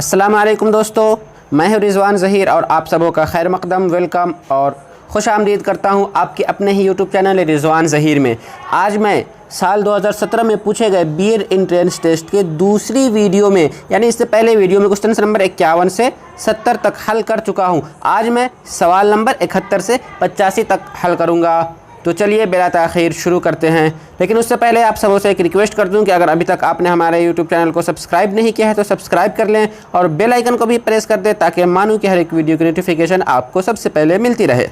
अस्सलाम वालेकुम दोस्तों, मैं हूं रिजवान ज़हीर और आप सबों का खैर मकदम, वेलकम और खुश आमदीद करता हूं आपके अपने ही यूट्यूब चैनल रिजवान ज़हीर में। आज मैं साल 2017 में पूछे गए बीएड एंट्रेंस टेस्ट के दूसरी वीडियो में, यानी इससे पहले वीडियो में क्वेश्चन नंबर 51 से 70 तक हल कर चुका हूं। आज मैं सवाल नंबर 71 से 85 तक हल करूंगा। तो चलिए बिला ताख़ीर शुरू करते हैं। लेकिन उससे पहले आप सबों से एक रिक्वेस्ट कर दूं कि अगर अभी तक आपने हमारे यूट्यूब चैनल को सब्सक्राइब नहीं किया है तो सब्सक्राइब कर लें और बेल आइकन को भी प्रेस कर दें ताकि मानूं कि हर एक वीडियो की नोटिफिकेशन आपको सबसे पहले मिलती रहे।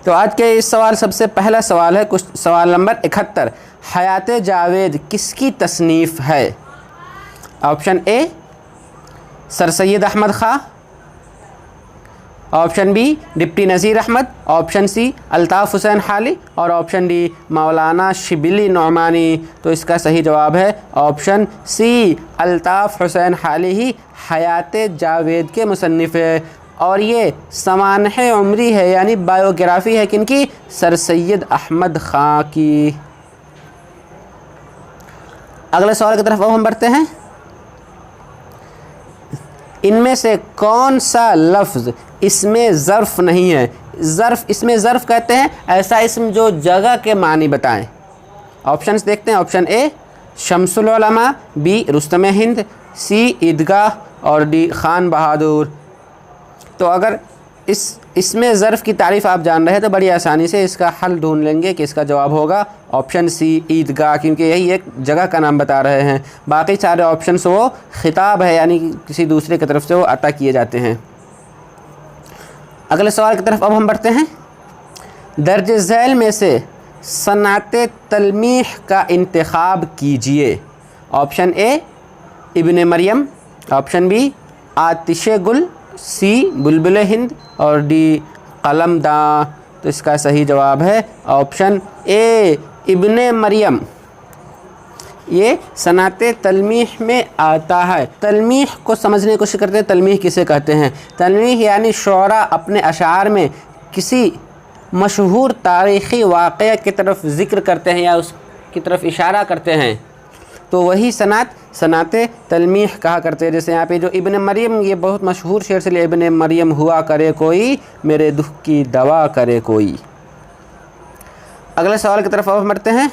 तो आज के इस सवाल सबसे पहला सवाल है सवाल नंबर 71। हयात जावेद किसकी तसनीफ़ है? Option A sir Syed Ahmad Khan, option B deputy Nazir Ahmad, option C Altaf Hussain Hali और ऑप्शन डी मौलाना शिबिली नौमानी। तो इसका सही जवाब है ऑप्शन सी, अल्ताफ़ हुसैन हाली ही हयात जावेद के मुसन्निफ़ है और ये समानह उम्री है, यानी बायोग्राफ़ी है किनकी? सर सैयद अहमद ख़ां की। अगले सवाल की तरफ अब हम बढ़ते हैं। इनमें से कौन सा लफ्ज़ इसमें ज़र्फ़ नहीं है? इसमें ज़र्फ़ कहते हैं ऐसा इसम जो जगह के मानी बताएं। ऑप्शंस देखते हैं। ऑप्शन ए शम्सुल उलमा, बी रुस्तम हिंद, सी ईदगाह और डी खान बहादुर। तो अगर इसमें ज़र्फ़ की तारीफ़ आप जान रहे हैं तो बड़ी आसानी से इसका हल ढूंढ लेंगे कि इसका जवाब होगा ऑप्शन सी ईदगाह, क्योंकि यही एक जगह का नाम बता रहे हैं। बाकी सारे ऑप्शंस वो ख़िताब है, यानी कि किसी दूसरे की तरफ से वो अता किए जाते हैं। अगले सवाल की तरफ अब हम बढ़ते हैं। दर्ज झैल में से सनात तलमीह का इंतखाब कीजिए। Option A Ibne Maryam, option B Atish Gul, C बुलबुल हिंद और डी कलमदा। तो इसका सही जवाब है ऑप्शन ए इब्ने मरियम। ये सनात तलमीह में आता है। तलमीह को समझने की कोशिश करते हैं। तलमीह किसे कहते हैं? तलमीह यानी शोरा अपने अशार में किसी मशहूर तारीख़ी वाक़या की तरफ ज़िक्र करते हैं या उसकी तरफ इशारा करते हैं, तो वही सनात तलमीह कहा करते हैं। जैसे यहाँ पे जो इब्ने मरियम, ये बहुत मशहूर शेर से लिए, इब्ने मरियम हुआ करे कोई, मेरे दुख की दवा करे कोई। अगले सवाल की तरफ अब बढ़ते हैं।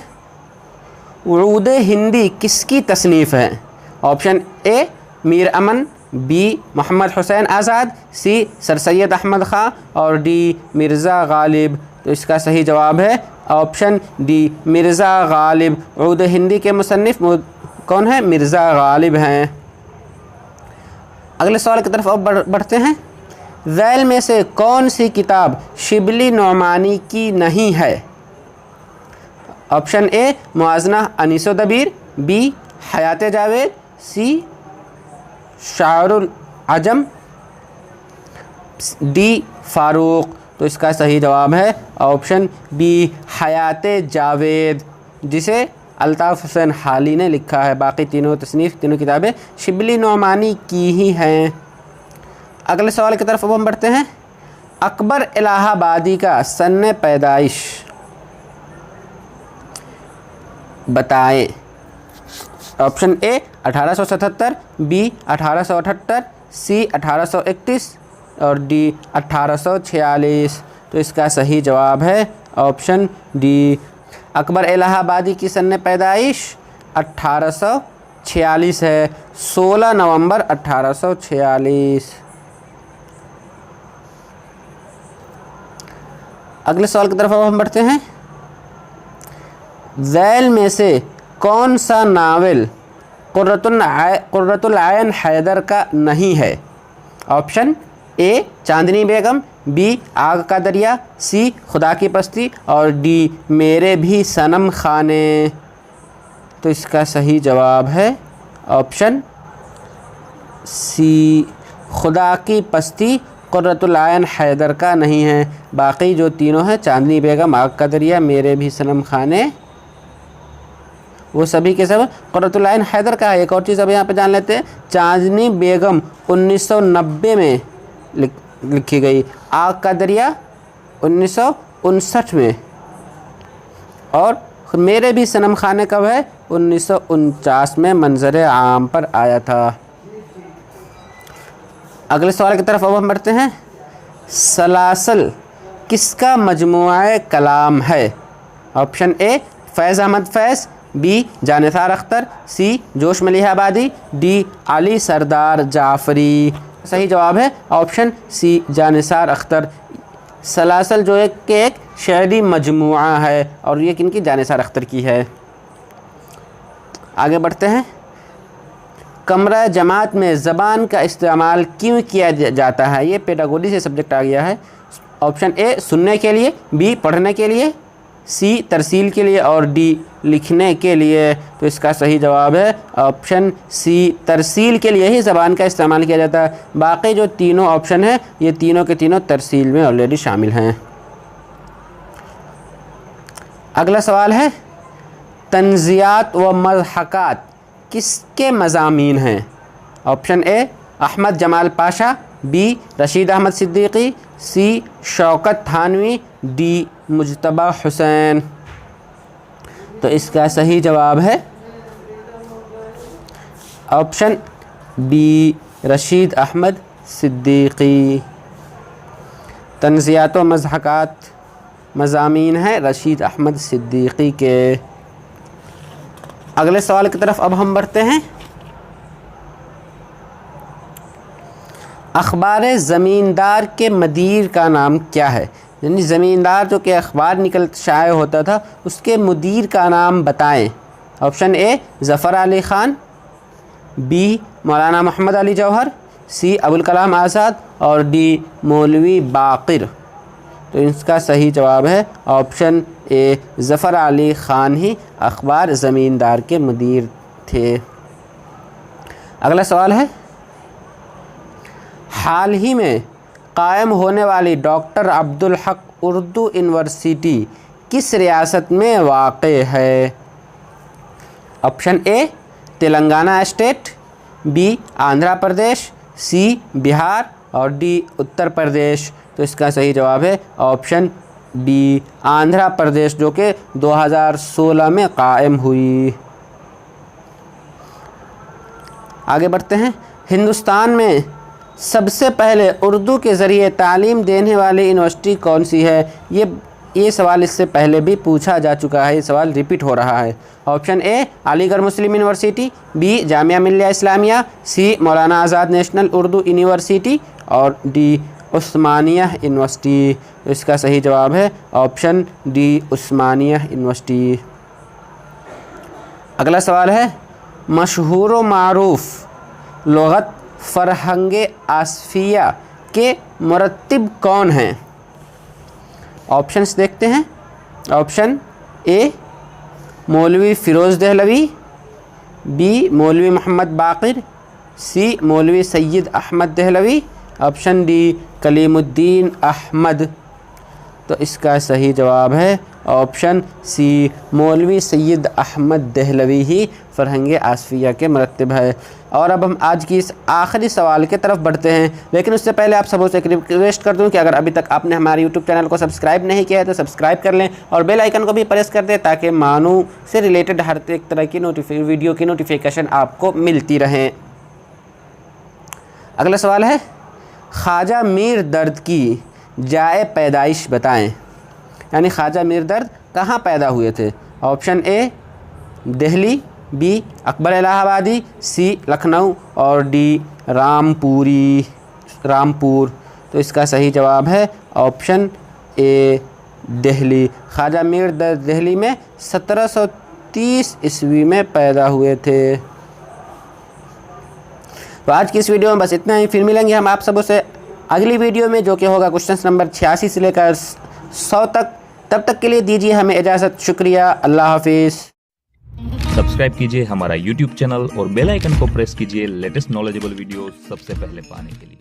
उरूद हिंदी किसकी तसनीफ़ है? Option A Mir Aman, B Mohammad Hussain Azad, C sir Syed Ahmad Khan और डी मिर्ज़ा गालिब। तो इसका सही जवाब है ऑप्शन डी मिर्ज़ा गालिब। उरूद हिंदी के मुसन्निफ़ कौन है? मिर्ज़ा गालिब हैं। अगले सवाल की तरफ अब बढ़ते हैं। ज़ैल में से कौन सी किताब शिबली नौमानी की नहीं है? ऑप्शन ए मुआज़ना अनीस दबीर, बी हयात जावेद, सी शारुल आजम, डी फ़ारूक। तो इसका सही जवाब है ऑप्शन बी हयात जावेद, जिसे अल्ताफ़ हुसैन हाली ने लिखा है। बाकी तीनों किताबें शिबली नौमानी की ही हैं। अगले सवाल की तरफ अब हम बढ़ते हैं। अकबर इलाहाबादी का सन्ने पैदाइश बताएं। ऑप्शन ए 1877, बी 1878, सी 1831 और डी 1846। तो इसका सही जवाब है ऑप्शन डी। अकबर इलाहाबादी की सन्ने पैदाइश 1846 है, 16 नवंबर 1846। अगले सवाल की तरफ अब हम बढ़ते हैं। ज़ैल में से कौन सा नावल कुर्रतुल आयन हैदर का नहीं है? ऑप्शन ए चांदनी बेगम, बी आग का दरिया, सी खुदा की पस्ती और डी मेरे भी सनम खाने। तो इसका सही जवाब है ऑप्शन सी, खुदा की पस्ती कुर्रतुल आयन हैदर का नहीं है। बाकी जो तीनों हैं, चांदनी बेगम, आग का दरिया, मेरे भी सनम खाने, वो सभी के सब कुर्रतुल आयन हैदर का है। एक और चीज़ अब यहाँ पे जान लेते हैं। चांदनी बेगम 1990 में लिखी गई, आग का दरिया 1959 में और मेरे भी सनम खाने कब है? 1949 में मंजर आम पर आया था। अगले सवाल की तरफ अब हम बढ़ते हैं। सलासल किसका मजमुआ कलाम है? ऑप्शन ए फैज़ अहमद फैज़, बी जानिसार अख्तर, सी जोश मलिहाबादी, डी अली सरदार जाफ़री। सही जवाब है ऑप्शन सी जानिसार अख्तर। सलासल जो एक शायरी मजमुआ है और ये किनकी? जानिसार अख्तर की है। आगे बढ़ते हैं। कमरा जमात में ज़बान का इस्तेमाल क्यों किया जाता है? ये पेडागोजी से सब्जेक्ट आ गया है। ऑप्शन ए सुनने के लिए, बी पढ़ने के लिए, सी तरसील के लिए और डी लिखने के लिए। तो इसका सही जवाब है ऑप्शन सी तरसील के लिए ही ज़बान का इस्तेमाल किया जाता है। बाकी जो तीनों ऑप्शन हैं ये तीनों के तीनों तरसील में ऑलरेडी शामिल हैं। अगला सवाल है तंज़ियात व मज़हक़ात किसके मज़ामीन हैं? Option A Ahmad Jamal Pasha, B Rasheed Ahmad Siddiqui, C Shaukat Thanvi, D Mujtaba Hussain. तो इसका सही जवाब है ऑप्शन बी रशीद अहमद सिद्दीकी। तंज़ियात व मज़हक़ात मज़ामीन है रशीद अहमद सिद्दीकी के। अगले सवाल की तरफ अब हम बढ़ते हैं। अखबार ज़मींदार के मुदीर का नाम क्या है? यानी ज़मींदार जो कि अखबार निकल शाये होता था उसके मुदीर का नाम बताएं। Option A Zafar Ali Khan, B Maulana Mohammad Ali जौहर, सी अबुल कलाम आज़ाद और डी मौलवी बाक़िर। तो इसका सही जवाब है ऑप्शन ए ज़फ़र अली ख़ान ही अखबार ज़मींदार के मुदीर थे। अगला सवाल है हाल ही में कायम होने वाली डॉक्टर अब्दुल हक उर्दू यूनिवर्सिटी किस रियासत में वाक़े है? Option A Telangana state, B Andhra Pradesh, C Bihar और डी उत्तर प्रदेश। तो इसका सही जवाब है ऑप्शन बी आंध्र प्रदेश जो कि 2016 में कायम हुई। आगे बढ़ते हैं। हिंदुस्तान में सबसे पहले उर्दू के ज़रिए तालीम देने वाली यूनिवर्सिटी कौन सी है? ये सवाल इससे पहले भी पूछा जा चुका है, ये सवाल रिपीट हो रहा है। Option A Aligarh Muslim University, B Jamia Millia Islamia, C Maulana Azad National Urdu University और डी उस्मानिया यूनिवर्सिटी। इसका सही जवाब है ऑप्शन डी उस्मानिया यूनिवर्सिटी। अगला सवाल है मशहूर व मारूफ लुग़त फ़रहंगे आसफ़िया के मुरत्तिब कौन हैं? ऑप्शंस देखते हैं। ऑप्शन ए मौलवी फ़िरोज़ दहलवी, बी मौलवी मोहम्मद बाक़िर, सी मौलवी सैयद अहमद दहलवी, ऑप्शन डी कलीमुद्दीन अहमद। तो इसका सही जवाब है ऑप्शन सी मौलवी सैयद अहमद दहलवी ही फ़रहंगे आसफ़िया के मुरत्तिब है। और अब हम आज की इस आखिरी सवाल की तरफ बढ़ते हैं, लेकिन उससे पहले आप सबों से एक रिक्वेस्ट कर दूं कि अगर अभी तक आपने हमारे यूट्यूब चैनल को सब्सक्राइब नहीं किया है तो सब्सक्राइब कर लें और बेल आइकन को भी प्रेस कर दें ताकि मानू से रिलेटेड हर एक तरह की वीडियो की नोटिफिकेशन आपको मिलती रहे। अगला सवाल है ख्वाजा मीर दर्द की जाए पैदाइश बताएं। यानी ख्वाजा मीर दर्द कहाँ पैदा हुए थे? Option A Delhi, B Akbar Allahabadi, C Lucknow और डी रामपुर। तो इसका सही जवाब है ऑप्शन ए दिल्ली। ख्वाजा मीर दर्द दिल्ली में 1730 ईस्वी में पैदा हुए थे। तो आज की इस वीडियो में बस इतना ही। फिर मिलेंगे हम आप सबों से अगली वीडियो में जो कि होगा क्वेश्चन नंबर 86 से लेकर 100 तक। तब तक के लिए दीजिए हमें इजाज़त। शुक्रिया। अल्लाह हाफिज़। सब्सक्राइब कीजिए हमारा YouTube चैनल और बेल आइकन को प्रेस कीजिए लेटेस्ट नॉलेजेबल वीडियो सबसे पहले पाने के लिए।